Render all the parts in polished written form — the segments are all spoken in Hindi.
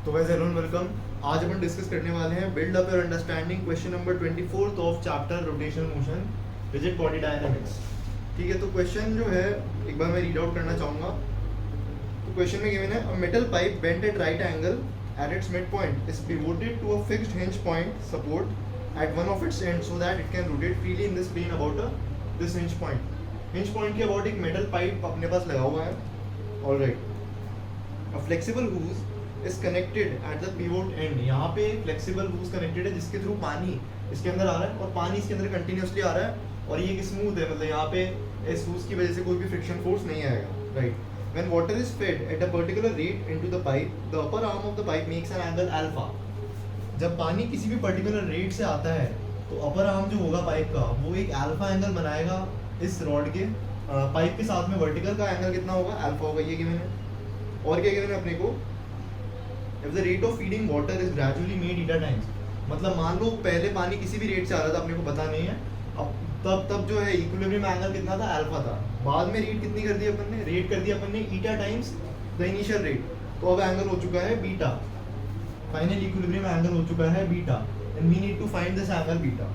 तो वैसे हेलो वेलकम। आज अपन डिस्कस करने वाले हैं build up your understanding question number 24 of chapter rotational motion rigid body dynamics. ठीक है, तो क्वेश्चन जो है एक बार मैं रीड आउट करना चाहूँगा। तो क्वेश्चन में गिवन है a metal pipe bent at right angle at its mid point is pivoted to a fixed hinge point support at one of its end so that it can rotate freely in this plane about this hinge point. Hinge point के अबाउट एक मेटल पाइप अपने पास लगा हुआ है। Alright, a flexible hose is connected at the pivot end. यहाँ पे फ्लेक्सिबल हूज कनेक्टेड है जिसके थ्रू पानी इसके अंदर आ रहा है और पानी इसके अंदर कंटिन्यूसली आ रहा है और ये स्मूथ है, मतलब यहाँ पे इस हूज की वजह से कोई भी फ्रिक्शन फोर्स नहीं आएगा। Right, when water is fed at a particular rate into the pipe the upper arm of the pipe makes an angle alpha. जब पानी किसी भी पर्टिकुलर रेट से आता है तो अपर आर्म जो होगा पाइप का वो एक अल्फा एंगल बनाएगा इस रॉड के पाइप के साथ में। वर्टिकल का एंगल कितना होगा? अल्फा होगा। ये गिवन है। और क्या गिवन है अपने को? If the rate of feeding water is gradually made eta times, मतलब मान लो पहले पानी किसी भी रेट से आ रहा था, अपने को पता नहीं है, अब तब जो है इक्विलिब्रियम एंगल कितना था? अल्फा था। बाद में रेट कितनी कर दी अपन ने? रेट कर दी अपन ने eta times the initial rate. तो अब एंगल हो चुका है बीटा। फाइनल इक्विलिब्रियम एंगल हो चुका है beta and we need to find this angle beta.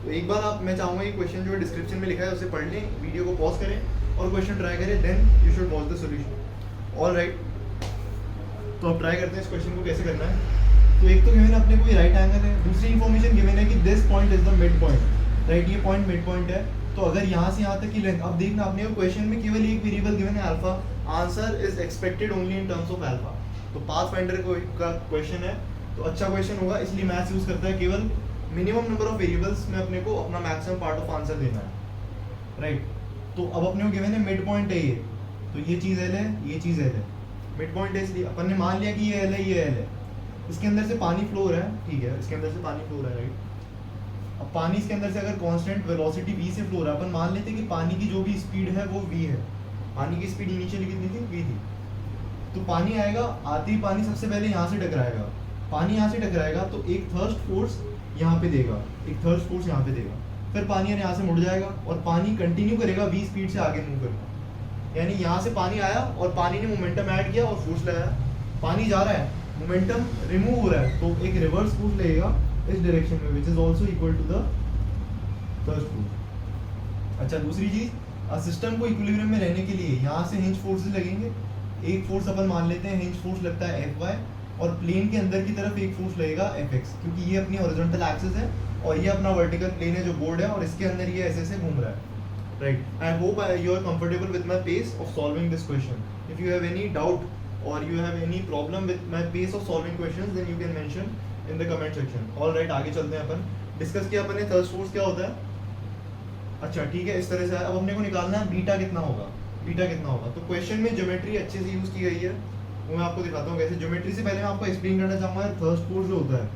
तो एक बार मैं चाहूँगा ये क्वेश्चन जो है डिस्क्रिप्शन में लिखा है उसे पढ़ लें, वीडियो को पॉज करें और क्वेश्चन ट्राई करें, then you should watch the solution. Alright, तो अब ट्राई करते हैं इस क्वेश्चन को कैसे करना है। तो एक तो गिवन अपने को ये राइट एंगल है, दूसरी इन्फॉर्मेशन गिवन है कि this point is the mid point. Right, ये पॉइंट मिड पॉइंट है। तो अगर यहाँ से यहाँ तक की लेंथ, अब देखना अपने को क्वेश्चन में केवल एक वेरिएबल गिवन है alpha, answer is expected only in terms of alpha. तो पाथ फाइंडर का क्वेश्चन है तो अच्छा क्वेश्चन होगा, इसलिए मैथ्स यूज करता है केवल मिनिमम नंबर ऑफ वेरिएबल्स में अपने को अपना मैक्सिमम पार्ट ऑफ आंसर देना है। राइट, तो अब अपने को गिवन है मिड पॉइंट है ये, तो ये चीज़ एल है, ये चीज़ एल है। मिड पॉइंट है इसलिए अपन ने मान लिया कि ये एल है, ये एल है। इसके अंदर से पानी फ्लो हो रहा है, ठीक है, इसके अंदर से पानी फ्लो हो रहा है। राइट, अब पानी इसके अंदर से अगर कांस्टेंट वेलोसिटी v से फ्लो हो रहा है, अपन मान लेते हैं कि पानी की जो भी स्पीड है वो v है। पानी की स्पीड इनिशियली कितनी थी? v थी। तो पानी आएगा, आते ही पानी सबसे पहले यहाँ से टकराएगा। पानी यहाँ से टकराएगा तो एक थर्स्ट फोर्स यहाँ पे देगा, एक थर्स्ट फोर्स यहाँ पे देगा, फिर पानी यहाँ से मुड़ जाएगा और पानी कंटिन्यू करेगा v स्पीड से आगे मूव करना। यानी यहाँ से पानी आया और पानी ने मोमेंटम ऐड किया और फोर्स लगाया। पानी जा रहा है, मोमेंटम रिमूव हो रहा है, तो एक रिवर्स फोर्स लगेगा इस डायरेक्शन में, which is also equal to the thrust force. अच्छा, दूसरी चीज, सिस्टम को इक्विलिब्रियम में रहने के लिए यहाँ से हिंज फोर्सेस लगेंगे। एक फोर्स अपन मान लेते हैं हिंज फोर्स लगता है Fy और प्लेन के अंदर की तरफ एक फोर्स लगेगा Fx, क्योंकि ये अपनी हॉरिजॉन्टल एक्सिस है और ये अपना वर्टिकल प्लेन है जो बोर्ड है और इसके अंदर ये ऐसे से घूम रहा है। Right, I hope you are comfortable with my pace of solving this question. If you have any doubt or you have any problem with my pace of solving questions, then you can mention in the comment section. All right, आगे चलते हैं अपन। डिस्कस किया अपन ने थर्स्ट फोर्स क्या होता है। अच्छा ठीक है, इस तरह से अब अपने को निकालना है बीटा कितना होगा। बीटा कितना होगा, तो क्वेश्चन में ज्योमेट्री अच्छे से यूज की गई है, वो मैं आपको दिखाता हूँ कैसे। ज्योमेट्री से पहले मैं आपको एक्सप्लेन करना चाहूँगा थर्स्ट फोर्स जो होता है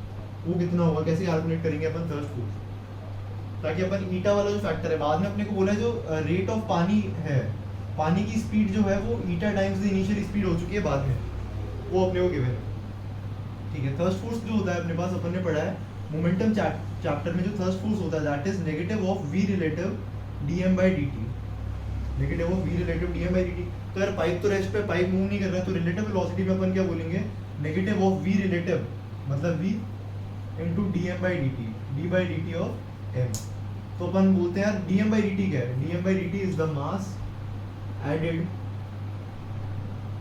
वो कितना होगा, कैसे कैलकुलेट करेंगे अपन थर्स्ट फोर्स, ताकि अपन ईटा वाला जो फैक्टर है, बाद में अपने को बोला जो रेट ऑफ पानी है, पानी की स्पीड जो है वो eta times the initial speed हो चुकी है बाद में, वो अपने को गिवन है। ठीक है, थर्स्ट फोर्स जो होता है अपने पास, अपन ने पढ़ा है मोमेंटम चैप्टर में, जो थर्स्ट फोर्स होता है that is negative of v relative dm by dt। Negative of v relative dm by dt। तो यार पाइप तो रेस्ट पे, पाइप मूव नहीं कर रहा है, तो रिलेटिव वेलोसिटी में अपन क्या बोलेंगे? नेगेटिव ऑफ v रिलेटिव, मतलब v into dm by dt, d by dt of m। तो अपन बोलते हैं यार dm by dt क्या है? dm by dt is the mass added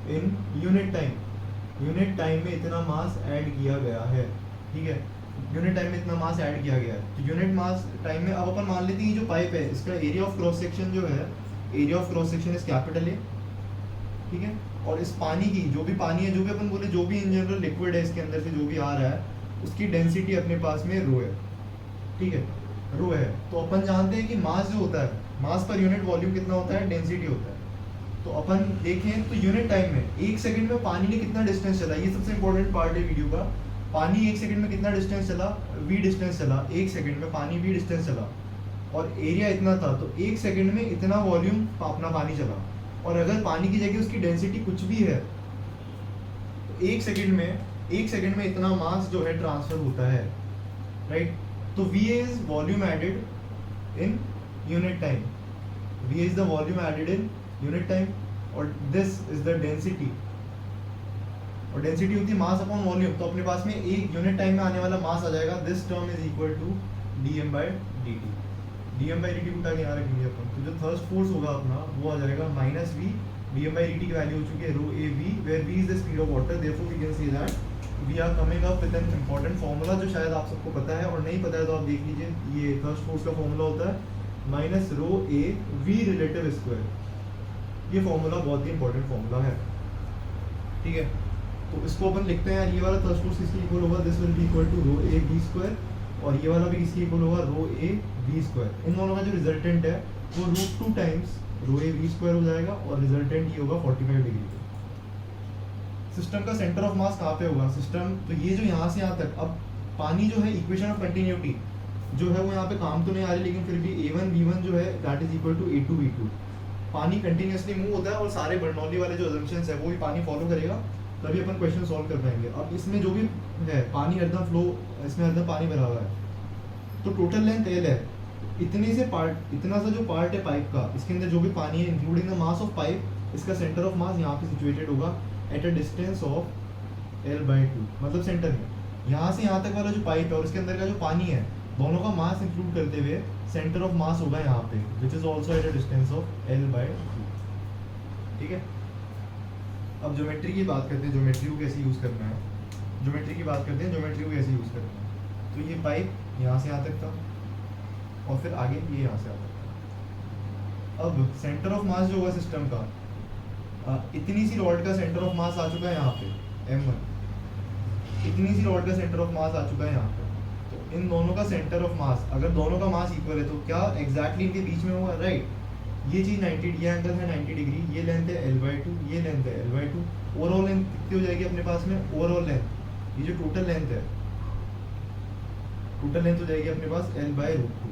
in unit time। Unit time में इतना मास ऐड किया गया है, ठीक है, यूनिट टाइम में इतना मास ऐड किया गया है। तो यूनिट मास टाइम में अब अपन मान लेते हैं जो पाइप है इसका एरिया ऑफ क्रॉस सेक्शन जो है, area of cross section is capital A, ठीक है, और इस पानी की जो भी पानी है, जो भी अपन बोले जो भी इन जनरल लिक्विड है इसके अंदर से जो भी आ रहा है, उसकी डेंसिटी अपने पास में रो है, ठीक है, रो है। तो अपन जानते हैं कि मास जो होता है, मास पर यूनिट वॉल्यूम कितना होता है? डेंसिटी होता है। तो अपन देखें तो यूनिट टाइम में 1 सेकंड में पानी ने कितना डिस्टेंस चला, ये सबसे इंपॉर्टेंट पार्ट है वीडियो का। पानी 1 सेकंड में कितना डिस्टेंस चला? v डिस्टेंस चला। 1 सेकंड में पानी v डिस्टेंस चला और एरिया इतना था, तो 1 सेकंड में इतना वॉल्यूम अपना पानी चला। और अगर पानी की जगह उसकी डेंसिटी कुछ भी है तो 1 सेकंड में इतना मास जो है ट्रांसफर होता है। राइट, तो v is volume added in unit time, v is the volume added in unit time और दिस इज द डेंसिटी और डेंसिटी होती है मास अपॉन वॉल्यूम, तो अपने पास में एक यूनिट टाइम में आने वाला मास आ जाएगा, this term is equal to dm/dt। dm/dt को उठा के यहाँ रखेंगे अपन, तो जो थर्स्ट फोर्स होगा अपना वो आ जाएगा माइनस v, dm/dt की वैल्यू हो चुकी है rho A v, where v is the speed of water, therefore we can say that we are coming up with an important formula जो शायद आप सबको पता है, और नहीं पता है तो आप देख लीजिए, ये थर्स्ट फोर्स का फार्मूला होता है minus rho A V relative square. ये फार्मूला बहुत ही इंपॉर्टेंट फार्मूला है, ठीक है। तो इसको अपन लिखते हैं यार, ये वाला थर्स्ट फोर्स किसके इक्वल होगा, this will be equal to rho A v square, और ये वाला भी किसके इक्वल होगा, रो ए वी स्क्वायर। इन दोनों का जो रिजल्टेंट है वो √2 टाइम्स रो ए वी स्क्वायर हो जाएगा, और रिजल्टेंट ये होगा 45 डिग्री। सिस्टम का सेंटर ऑफ मास कहाँ पे होगा सिस्टम, तो ये जो यहाँ से यहाँ तक, अब पानी जो है इक्वेशन ऑफ कंटिन्यूटी जो है वो यहाँ पे काम तो नहीं आ रही, लेकिन फिर भी a1 v1 जो है that is equal to a2 v2। पानी कंटिन्यूसली मूव होता है, और सारे बर्नौली वाले जो अजम्पशंस है वो भी पानी फॉलो करेगा, तभी अपन क्वेश्चन सॉल्व कर पाएंगे। अब इसमें जो भी है पानी हरदम फ्लो, इसमें हरदम पानी भरा हुआ है, तो टोटल लेंथ L है, इतने से पार्ट, इतना सा जो पार्ट है पाइप का, इसके अंदर जो भी पानी है including the mass of pipe, इसका सेंटर ऑफ मास यहाँ पे सिचुएटेड होगा at a distance of L/2, मतलब सेंटर में यहाँ से यहाँ तक वाला जो पाइप है और इसके अंदर का जो पानी है, दोनों का मास इंक्लूड करते हुए सेंटर ऑफ मास होगा यहाँ पे, which is also at a distance of L/2, ठीक है। अब ज्योमेट्री की बात करते हैं, ज्योमेट्री को कैसे यूज करना है, ज्योमेट्री की बात करते हैं, ज्योमेट्री को कैसे यूज करना है। तो ये पाइप यहाँ से यहाँ तक था, और फिर आगे ये यहाँ से यहाँ तक था। अब सेंटर ऑफ मास जो होगा सिस्टम का, इतनी सी रॉड का सेंटर ऑफ मास आ चुका है यहाँ पे m1, इतनी सी रॉड का सेंटर ऑफ मास आ चुका है यहाँ पे। तो इन दोनों का सेंटर ऑफ मास, अगर दोनों का मास इक्वल है तो क्या एग्जैक्टली इनके बीच में होगा, राइट। ये चीज 90, ये एंगल है 90 डिग्री, ये लेंथ है L/2, ये लेंथ है L/2। ओवरऑल लेंथ कितनी हो जाएगी अपने पास में, ओवरऑल लेंथ, ये जो टोटल लेंथ है, टोटल लेंथ हो जाएगी अपने पास L/√2,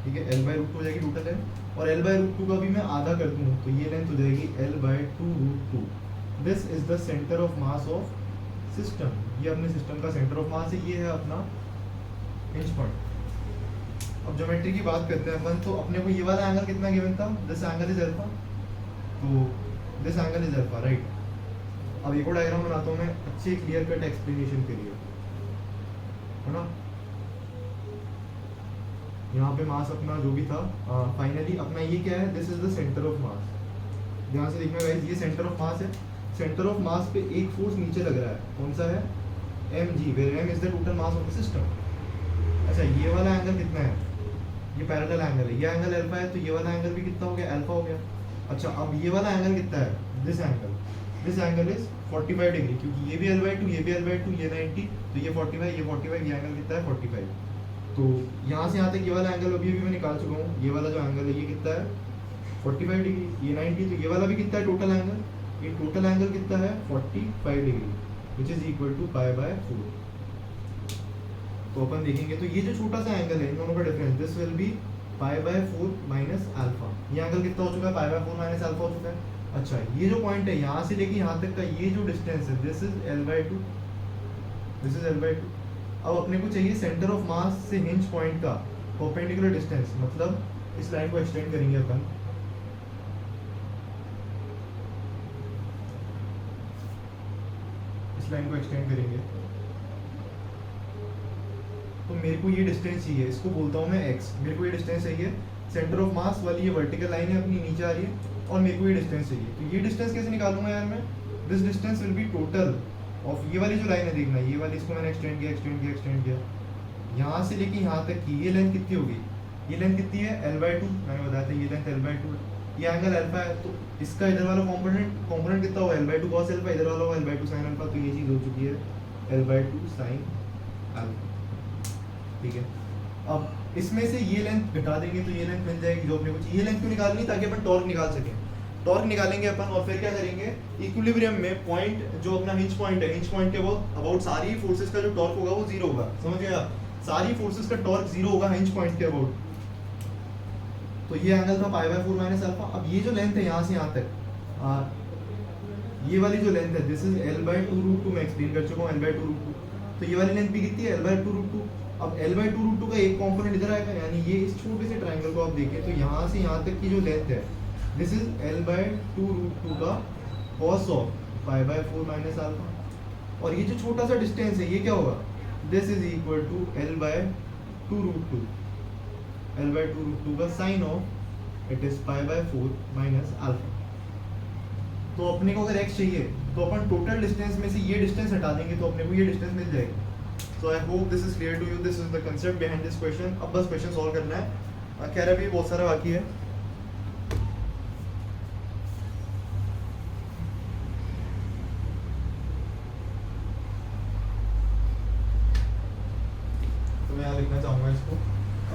ठीक है। L/√2 हो जाएगी टोटल लेंथ, और L/√2 का भी मैं आधा कर दूँ तो ये लेंथ हो जाएगी L/2√2। This is the centre of mass of system, ये अपने सिस्टम का सेंटर ऑफ मास है, ये है अपना हिंज पॉइंट। अब ज्योमेट्री की बात करते हैं अपन, तो अपने को ये वाला एंगल कितना गिवन था, दिस एंगल इज अल्फा, तो this angle is alpha, right. अब एक और डायग्राम बनाता हूँ मैं अच्छी क्लियर कट एक्सप्लेनेशन के लिए, है ना। यहाँ पे मास अपना जो भी था, फाइनली अपना ये क्या है, this is the centre of मास। ध्यान से देखना गाइस, ये सेंटर ऑफ मास है, सेंटर ऑफ मास पे एक फोर्स नीचे लग रहा है, कौन सा है, mg, where m is the total mass of the system. अच्छा ये वाला एंगल कितना है, ये पैरेलल एंगल है, ये एंगल अल्फा है, तो ये वाला एंगल भी कितना हो गया, अल्फा हो गया। अच्छा अब ये वाला एंगल कितना है, दिस एंगल इज 45 डिग्री, क्योंकि ये भी L/2, ये भी L/2, ये 90, तो ये 45, ये 45, ये एंगल कितना है 45। तो यहाँ से यहाँ तक ये वाला एंगल अभी मैं निकाल चुका हूँ, ये वाला जो एंगल है ये कितना है 45 डिग्री, ये 90, तो ये वाला भी कितना है टोटल एंगल, ये टोटल एंगल कितना है 45 degree, which is equal to π/4। तो अपन देखेंगे तो ये जो छोटा सा एंगल है इन दोनों का difference, this will be π/4 minus alpha. ये एंगल कितना हो चुका है, π/4 माइनस अल्फा हो चुका है। अच्छा ये जो पॉइंट है यहाँ से लेके यहाँ तक का ये जो डिस्टेंस है, this is L/2, this is L/2। अब अपने को चाहिए सेंटर ऑफ मास से हिंज पॉइंट का परपेंडिकुलर डिस्टेंस, मतलब इस लाइन को एक्सटेंड करेंगे अपन, इस लाइन को एक्सटेंड करेंगे तो मेरे को ये डिस्टेंस चाहिए, इसको बोलता हूँ मैं x, मेरे को ये डिस्टेंस चाहिए, सेंटर ऑफ मास वाली ये वर्टिकल लाइन है अपनी नीचे आ रही है, और मेरे को ये डिस्टेंस चाहिए। तो ये डिस्टेंस कैसे निकालूंगा यार मैं, this distance will be total of, ये वाली जो लाइन है देखना, ये वाली, इसको मैंने एक्सटेंड किया यहाँ से लेके यहाँ तक की, ये लेंथ कितनी होगी, ये लेंथ कितनी है L/2, मैंने बताया था ये लेंथ L/2 है, ये एंगल अल्फा है, तो इसका इधर वाला कंपोनेंट कितना होगा L/2 cos अल्फा, इधर वाला होगा L/2 sin अल्फा, तो ये चीज़ हो चुकी है L/2 sin अल्फा, ठीक है। अब इसमें से ये लेंथ घटा देंगे तो ये लेंथ मिल जाएगी जो अपने को चाहिए। ये लेंथ क्यों निकालनी, ताकि अपन टॉर्क निकाल सकें, टॉर्क निकालेंगे अपन, और फिर क्या करेंगे, इक्विलिब्रियम में पॉइंट जो अपना हिंज पॉइंट है, हिंज पॉइंट के अबाउट सारी फोर्सेस का जो टॉर्क होगा वो जीरो होगा, समझ गए आप, सारी फोर्सेस का टॉर्क जीरो होगा हिंज पॉइंट के अबाउट। तो ये एंगल था π/4 माइनस अल्फा। अब ये जो लेंथ है यहाँ से यहाँ तक, ये वाली जो लेंथ है, दिस इज L/2√2, मैं एक्सप्लेन कर चुका हूँ L/2√2, तो ये वाली लेंथ भी कितनी है L/2√2। अब L/2√2 का एक कंपोनेंट इधर आएगा, यानी ये इस छोटे से ट्रायंगल को आप देखें तो यहाँ से यहाँ तक की जो लेंथ है, दिस इज L/2√2 का cos ऑफ π/4 माइनस अल्फा। और ये जो छोटा सा डिस्टेंस है ये क्या होगा, this is equal to L/2√2, L/2√2 का sine of it is π/4 minus alpha. तो अपने को अगर x चाहिए तो अपन टोटल डिस्टेंस में से ये डिस्टेंस हटा देंगे तो अपने को ये डिस्टेंस मिल जाएगी। So I hope this is clear to you, this is the concept behind this question. अब बस क्वेश्चन सॉल्व करना है, कह रहा भी बहुत सारा बाकी है। तो मैं यहाँ लिखना चाहूँगा इसको।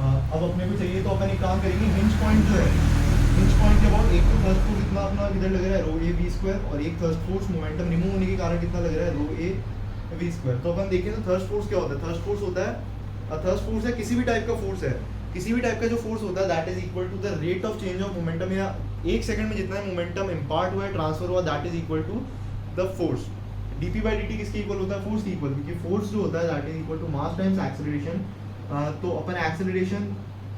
अब अपने को चाहिए तो अपन एक काम करेंगे, हिंज पॉइंट जो है, हिंज पॉइंट के अबाउट एक तो थर्स्ट फोर्स कितना अपना इधर लग रहा है रो ए वी स्क्वायर, और एक थर्स्ट फोर्स मोमेंटम रिमूव होने के कारण कितना लग रहा है रो ए वी स्क्वायर। तो अपन देखें तो थर्स्ट फोर्स क्या होता है, थर्स्ट फोर्स होता है, थर्स्ट फोर्स है किसी भी टाइप का फोर्स है, किसी भी टाइप का जो फोर्स होता है that is equal to the rate of change of momentum, या एक सेकंड में जितना मोमेंटम इम्पार्ट हुआ है, ट्रांसफर हुआ, that is equal to the force. dp/dt किसके इक्वल होता है, फोर्स के इक्वल, क्योंकि फोर्स जो होता है that is equal to mass times acceleration. तो अपन एक्सेलरेशन,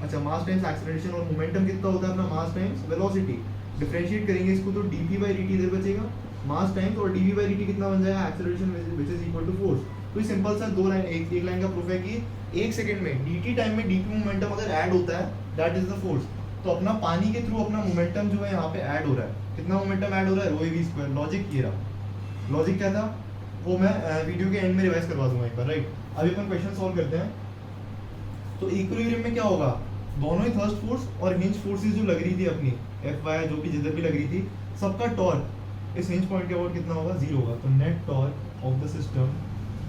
अच्छा मास टाइम्स एक्सेलरेशन और मोमेंटम कितना होता है अपना, मास टाइम्स वेलोसिटी। डिफरेंशिएट करेंगे इसको तो dp/dt इधर बचेगा मास टाइम्स, और dv/dt कितना बन जाएगा, acceleration which is equal to force. तो ये सिंपल सा दो लाइन, एक लाइन का प्रूफ है कि एक सेकंड में dt टाइम में dp मोमेंटम अगर ऐड होता है दैट इज द फोर्स। तो अपना पानी के थ्रू अपना मोमेंटम जो है यहाँ पे ऐड हो रहा है, कितना मोमेंटम ऐड हो रहा है, रो ए वी स्क्वायर। लॉजिक ये रहा, लॉजिक क्या था वो मैं वीडियो के एंड में रिवाइज करवा दूंगा एक बार, राइट। अभी अपन क्वेश्चन सॉल्व करते हैं। तो इक्विलिब्रियम में क्या होगा, दोनों ही थर्स्ट फोर्स और हिंज फोर्सेस जो लग रही थी अपनी Fy जो भी जिधर भी लग रही थी, सबका टॉर्क इस हिंज पॉइंट के अबाउट कितना होगा, 0 होगा। तो net torque of the system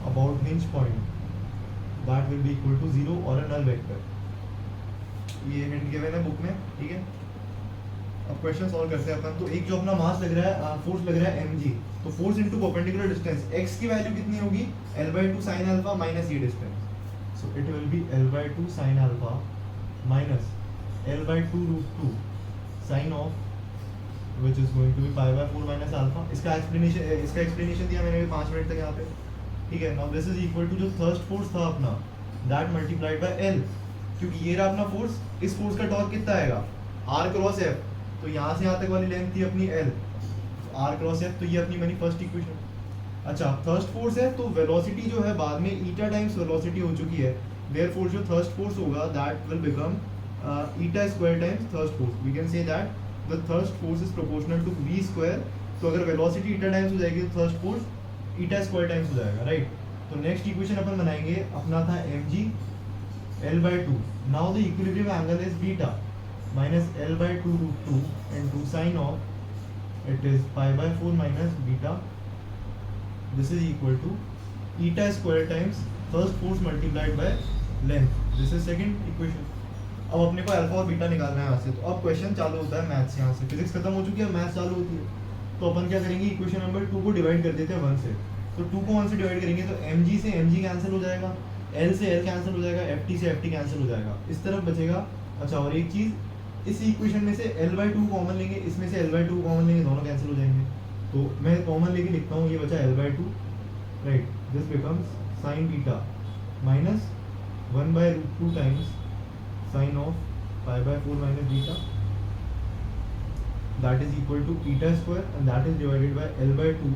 about hinge point that will be equal to 0 और अ नल वेक्टर। ये हिंट गिवन है बुक में, ठीक है। अब क्वेश्चन सॉल्व करते हैं अपन। तो एक जो अपना मास लग रहा है, फोर्स लग रहा है mg, तो force into perpendicular distance, x की वैल्यू कितनी होगी, L/2 sin अल्फा माइनस ये distance. So it will be L/2 sin alpha minus L/2√2 sin of which is going to be π/4 minus alpha। इसका एक्सप्लेनेशन दिया मैंने 5 मिनट तक यहाँ पे, ठीक है। Now this is equal to जो थर्स्ट फोर्स था अपना that multiplied by L, क्योंकि ये रहा अपना फोर्स, इस फोर्स का टॉर्क कितना आएगा, R क्रॉस F। तो यहाँ से यहाँ तक वाली लेंथ थी अपनी L, R क्रॉस F, तो ये अपनी बनी फर्स्ट इक्वेशन। अच्छा थर्स्ट फोर्स है तो वेलोसिटी जो है बाद में ईटा टाइम्स वेलोसिटी हो चुकी है, देयरफॉर जो थर्स्ट फोर्स होगा that will become eta square times thrust force. We can say that the thrust force is proportional to v square. तो अगर वेलोसिटी ईटा टाइम्स हो जाएगी तो thrust force eta square times हो जाएगा, राइट। तो नेक्स्ट इक्वेशन अपन बनाएंगे, अपना था mg L/2। Now the equilibrium angle is beta minus L/2√2 into sine of it is π/4 minus beta, this is equal to eta square times first force multiplied by length, this is second equation। अब अपने को अल्फा और बीटा निकालना है यहाँ से। तो अब क्वेश्चन चालू होता है मैथ्स, यहाँ से फिजिक्स खत्म हो चुकी है, मैथ्स चालू होती है। तो अपन क्या करेंगे, इक्वेशन नंबर 2 को डिवाइड कर देते हैं 1 से। तो 2 को 1 से डिवाइड करेंगे तो mg से mg कैंसिल हो जाएगा, l से l कैंसिल हो जाएगा, ft से ft कैंसिल हो जाएगा, इस तरफ बचेगा। अच्छा और एक चीज़, इस इक्वेशन में से L/2 कॉमन लेंगे, इसमें से L/2 कॉमन लेंगे, दोनों कैंसिल हो जाएंगे। तो मैं कॉमन लेके लिखता हूँ, ये बचा L/2, right. This becomes sine beta minus 1/√2 times sine of π/4 minus beta, that is equal to eta square and that is divided by L/2,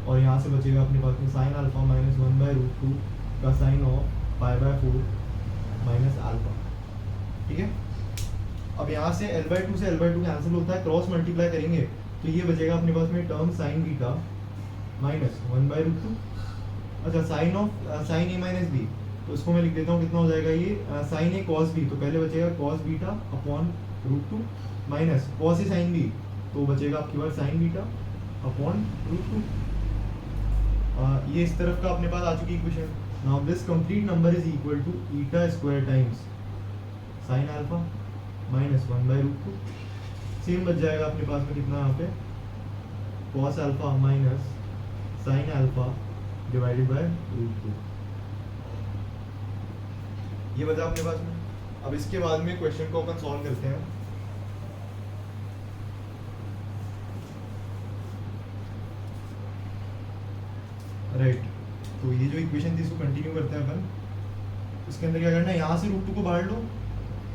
और यहाँ से बचेगा अपने पास में साइन अल्फा माइनस 1/√2 का साइन ऑफ π/4 माइनस अल्फा, ठीक है। अब यहाँ से L/2 से L/2 कैंसिल होता है, क्रॉस मल्टीप्लाई करेंगे तो ये बचेगा अपने पास में टर्म साइन बीटा माइनस 1/√2। अच्छा sine of sine a minus b, तो इसको मैं लिख देता हूँ, कितना हो जाएगा ये साइन ए कॉस बी, तो पहले बचेगा cos beta upon √2 minus cos A sine B, तो बचेगा आपके पास साइन बीटा अपॉन √2। ये इस तरफ का अपने पास आ चुकी equation. Now this complete number is equal to eta square times sine alpha minus 1/√2। Same बच जाएगा अपने पास में कितना यहाँ पे, cos alpha minus sine alpha divided by √2, ये बचा अपने पास में। अब इसके बाद में क्वेश्चन को अपन सॉल्व करते हैं। राइट, तो ये जो इक्वेशन थी इसको कंटिन्यू करते हैं अपन। इसके अंदर क्या करना है, यहाँ से √2 को बाहर लो,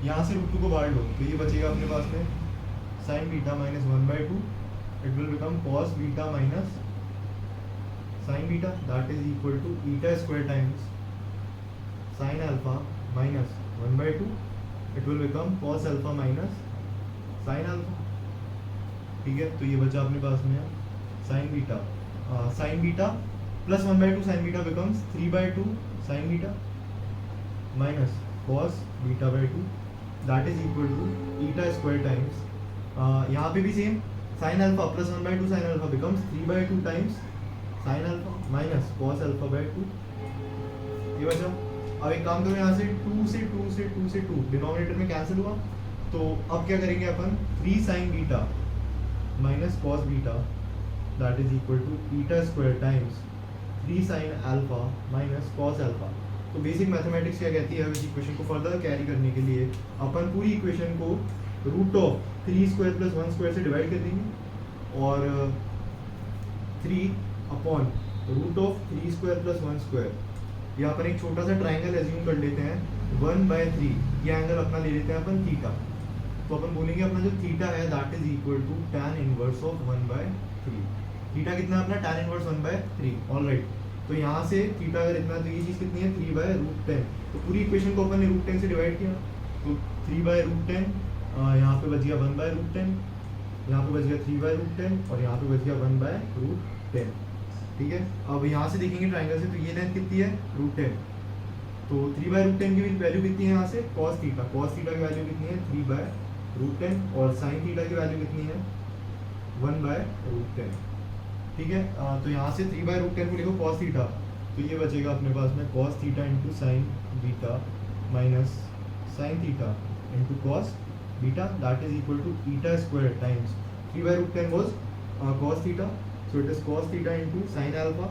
यहाँ से √2 को बाहर लो, तो ये बचेगा अपने पास में sine beta minus 1/2, it will become cos beta minus sine beta that is equal to eta square times sine alpha minus 1/2 it will become cos alpha minus sine alpha. ठीक है, तो ये बचा अपने पास में sine beta plus 1/2 sine beta becomes 3/2 sine beta minus cos beta by 2 that is equal to eta square times यहाँ पे भी same sine alpha plus 1/2 sine alpha becomes 3/2 times sine alpha minus cos alpha by 2। ये बचा। अब एक काम करो, यहाँ से 2 से 2 से 2 से 2 डिनोमिनेटर में कैंसिल हुआ, तो अब क्या करेंगे अपन 3 sine beta minus cos beta that is equal to eta square times 3 sine alpha minus cos alpha. तो बेसिक मैथमेटिक्स क्या कहती है, इस इक्वेशन को फर्दर कैरी करने के लिए अपन पूरी इक्वेशन को root of 3 square plus 1 square से डिवाइड कर देंगे और 3 upon root of 3 square plus 1 square. यहाँ पर एक छोटा सा ट्राइंगल एज्यूम कर लेते हैं 1/3, ये एंगल अपना ले लेते हैं अपन थीटा। तो अपन बोलेंगे अपना जो थीटा है that is equal to tan inverse of 1/3। Theta कितना है अपना tan इनवर्स 1/3। ऑलराइट, तो यहाँ से थीटा अगर इतना, तो ये चीज़ कितनी है 3/√10। तो पूरी इक्वेशन को अपन ने √10 से डिवाइड किया, तो 3/√10 यहाँ पे बच गया 1/√10, यहाँ पे बच गया 3/√10 और यहाँ पे बच गया 1/√10। ठीक है, अब यहाँ से देखेंगे ट्राइंगल से, तो ये लेंथ कितनी है √10, तो 3/√10 की वैल्यू कितनी है यहाँ से cos थीटा की वैल्यू कितनी है 3/√10 और sin थीटा की वैल्यू कितनी है 1/√10। ठीक है, तो यहाँ से 3/√10 को लिखो cos थीटा, तो ये बचेगा अपने पास में cos theta into sine beta minus sine theta into cos beta that is equal to eta square times 3/√10 was cos theta, so it is cos theta into sine alpha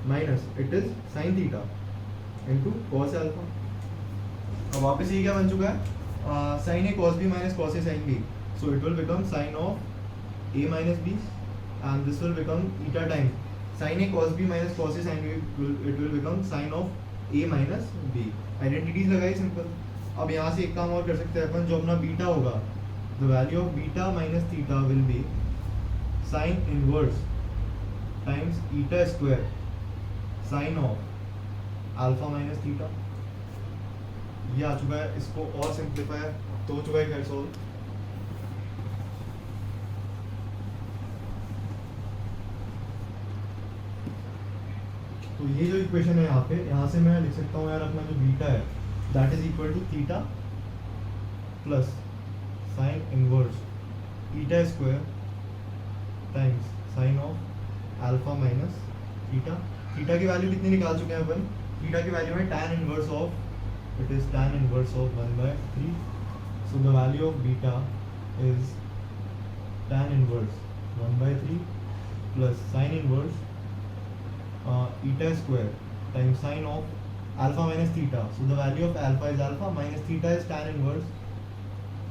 minus it is sine theta into cos alpha. अब वापस ये क्या बन चुका है sine a cos b minus cos a sine b, so it will become sin of a minus b and this will become eta times sin a cos b minus cos a sin b, it will become sin of a minus b। Identities लगाई सिंपल। अब यहाँ से एक काम और कर सकते हैं अपन, जो अपना बीटा होगा the value of beta minus theta will be sine inverse times eta square sine of alpha minus theta. ये आ चुका है, इसको और सिंप्लीफाई तो हो चुका है खैर सॉल्व। तो ये जो इक्वेशन है यहाँ से मैं लिख सकता हूँ यार अपना जो बीटा है that is equal to theta plus sine inverse eta square times sine of alpha minus theta. Theta की वैल्यू कितनी निकाल चुके हैं अपन, थीटा की वैल्यू है tan inverse of, it is tan inverse of 1/3, so the value of beta is tan inverse 1/3 plus sine inverse eta square times sine of alpha minus theta, so the value of alpha is alpha minus theta is tan inverse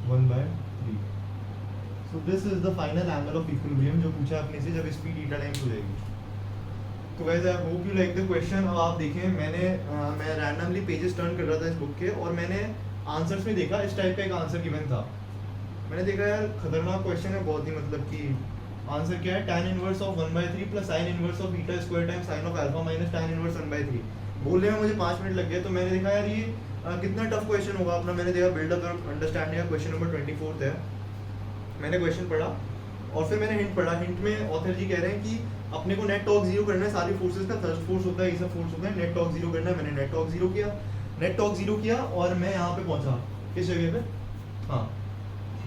1/3। So this is the final angle of equilibrium जो पूछा आपने से जब स्पीड ईटा टाइम्स हो जाएगी। तो guys I hope you like the question. अब आप देखें मैं रैंडमली पेजेस टर्न कर रहा था इस बुक के और मैंने आंसर्स में देखा इस टाइप का एक आंसर गिवन था। मैंने देखा यार खतरनाक क्वेश्चन है बहुत ही, मतलब कि आंसर क्या है tan inverse of 1/3 plus sin inverse of beta square times sin of alpha minus tan inverse 1/3। बोलने में मुझे 5 मिनट लग गए, तो मैंने देखा यार ये कितना टफ क्वेश्चन होगा अपना। मैंने देखा बिल्डअप और अंडरस्टैंडिंग का क्वेश्चन नंबर 24 है। मैंने क्वेश्चन पढ़ा और फिर मैंने हिंट पढ़ा। हिंट में ऑथर जी कह रहे हैं कि अपने को नेट टॉर्क जीरो करना है, सारी फोर्सेस का थर्स्ट फोर्स होता है, ये सब फोर्स होता है, नेट टॉर्क जीरो करना है। मैंने नेट टॉर्क जीरो किया और मैं यहाँ पे पहुंचा किस जगह पे, हाँ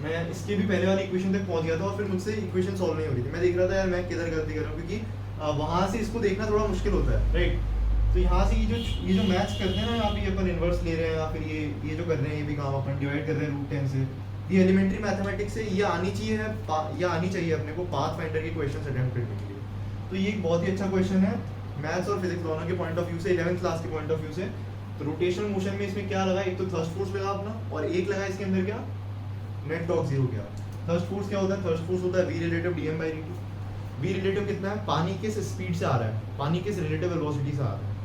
मैं इसके भी पहले वाली इक्वेशन तक पहुंच गया था और फिर मुझसे इक्वेशन सॉल्व नहीं हो रही थी। मैं देख रहा था यार मैं किधर गलती कर रहा हूँ, क्योंकि वहाँ से इसको देखना थोड़ा मुश्किल होता है, राइट। तो यहाँ से ये जो मैथ्स करते हैं ना, यहाँ पे ये अपन इन्वर्स ले रहे हैं या फिर ये जो कर रहे हैं ये भी काम अपन डिवाइड कर रहे हैं √10 से, ये एलिमेंट्री मैथमेटिक्स से ये आनी चाहिए अपने को पाथ फाइंडर के क्वेश्चन अटेम्प्ट करने के लिए। तो ये एक बहुत ही अच्छा क्वेश्चन है मैथ्स और फिजिक्स दोनों के पॉइंट ऑफ व्यू से, 11th क्लास के पॉइंट ऑफ व्यू से। तो रोटेशनल मोशन में इसमें क्या लगा, एक तो थर्स्ट फोर्स लगा अपना और एक लगा इसके अंदर क्या नेट टॉर्क जीरो किया। थर्स्ट फोर्स क्या होता है, थर्स्ट फोर्स होता है v relative dm/dt। v relative कितना है, पानी किस स्पीड से आ रहा है, पानी किस रिलेटिव वेलोसिटी से आ रहा है,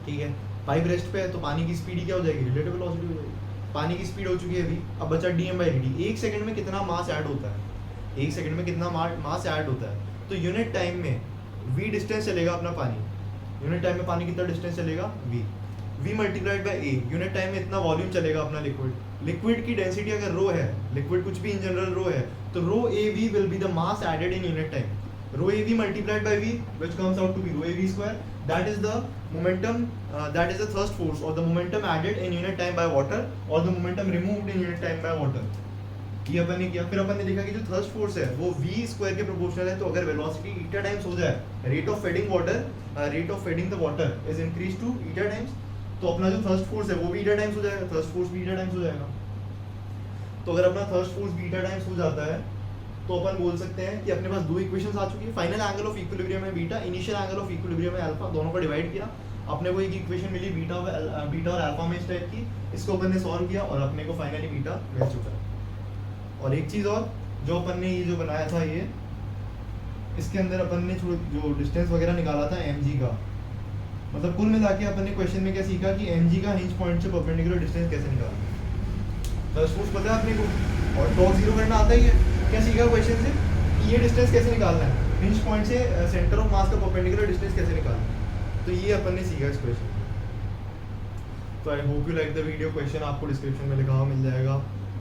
ठीक है। पाइप रेस्ट पे है तो पानी की स्पीड क्या हो जाएगी, रिलेटिव वेलोसिटी हो जाएगी। पानी की स्पीड हो चुकी है v, अब बचा dm/dt। एक सेकंड में कितना मास ऐड होता है, एक सेकंड में कितना मास ऐड होता है। तो यूनिट टाइम में v डिस्टेंस चलेगा अपना पानी, यूनिट टाइम में पानी कितना डिस्टेंस चलेगा v multiplied bye a, unit time में इतना वॉल्यूम चलेगा अपना लिक्विड की डेंसिटी अगर रो है, लिक्विड कुछ भी इन जनरल रो है, तो rho a v will be the mass added in unit time, rho a v multiplied by v which comes out to be rho a v square, that is the momentum, that is the thrust force or the momentum added in unit time by water or the momentum removed in unit time by water. ये अपन ने किया, फिर अपन ने देखा कि जो थ्रस्ट फोर्स है वो v स्क्वायर के प्रोपोर्शनल है, तो अगर वेलोसिटी ईटा टाइम्स हो जाए, rate of fading the water is increase to eta times, तो अपना जो थ्रस्ट फोर्स है वो भी ईटा टाइम्स हो जाएगा, थ्रस्ट फोर्स भी ईटा टाइम्स हो जाएगा। तो अगर अपना थ्रस्ट फोर्स भी ईटा टाइम्स हो जाता है तो अपन बोल सकते हैं कि अपने पास दो इक्वेशंस आ चुकी है, फाइनल एंगल ऑफ इक्विलिब्रियम है beta, initial angle of equilibrium है अल्फा, दोनों को डिवाइड किया, अपने को एक इक्वेशन मिली बीटा और अल्फा में इस टाइप की, इसको अपन ने सॉल्व किया और अपने को फाइनली बीटा मिल चुका है। और एक चीज़ और, जो अपन ने ये जो बनाया था ये, इसके अंदर अपन ने जो डिस्टेंस वगैरह निकाला था mg का, मतलब कुल मिला के अपन ने क्वेश्चन में क्या सीखा कि mg का हिंज पॉइंट से परपेंडिकुलर डिस्टेंस कैसे निकालना, थ्रस्ट फोर्स पता है अपने को और टॉर्क जीरो करना आता ही है। क्या सीखा क्वेश्चन से कि ये डिस्टेंस कैसे निकालना है, हिंज पॉइंट से सेंटर ऑफ मास का परपेंडिकुलर डिस्टेंस कैसे निकालना है, तो ये अपन ने सीखा इस क्वेश्चन में। तो आई hope you like the video, question आपको डिस्क्रिप्शन में लिखा हुआ मिल जाएगा,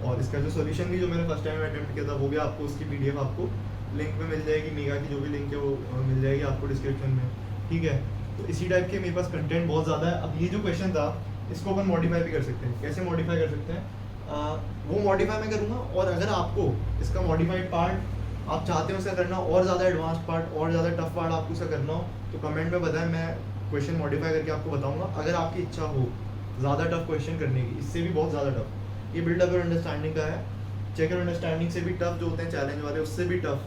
और इसका जो सॉल्यूशन भी जो मैंने फर्स्ट टाइम अटेम्प्ट किया था वो भी आपको उसकी पीडीएफ आपको लिंक में मिल जाएगी, मीगा की जो भी लिंक है वो मिल जाएगी आपको डिस्क्रिप्शन में, ठीक है। तो इसी टाइप के मेरे पास कंटेंट बहुत ज़्यादा है। अब ये जो क्वेश्चन था इसको अपन मॉडिफाई भी कर सकते हैं, कैसे मॉडिफाई कर सकते हैं वो मॉडिफाई मैं करूँगा, और अगर आपको इसका मॉडिफाइड पार्ट आप चाहते हो उसका करना, और ज़्यादा एडवांस पार्ट और ज़्यादा टफ पार्ट आपको उसका करना हो तो कमेंट में बताएं, मैं क्वेश्चन मॉडिफाई करके आपको बताऊंगा। अगर आपकी इच्छा हो ज़्यादा टफ क्वेश्चन करने की, इससे भी बहुत ज़्यादा टफ, ये बिल्डअप योर अंडरस्टैंडिंग का है, चेक योर अंडरस्टैंडिंग से भी टफ जो होते हैं चैलेंज वाले, उससे भी टफ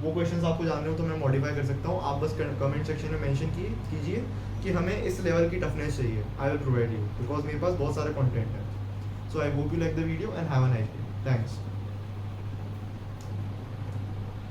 वो क्वेश्चंस आपको जानने हो तो मैं मॉडिफाई कर सकता हूँ। आप बस कमेंट सेक्शन में मेंशन कीजिए कि हमें इस लेवल की टफनेस चाहिए, I will provide you, because मेरे पास बहुत सारे कंटेंट है। So I hope you like the video and have a nice day, thanks.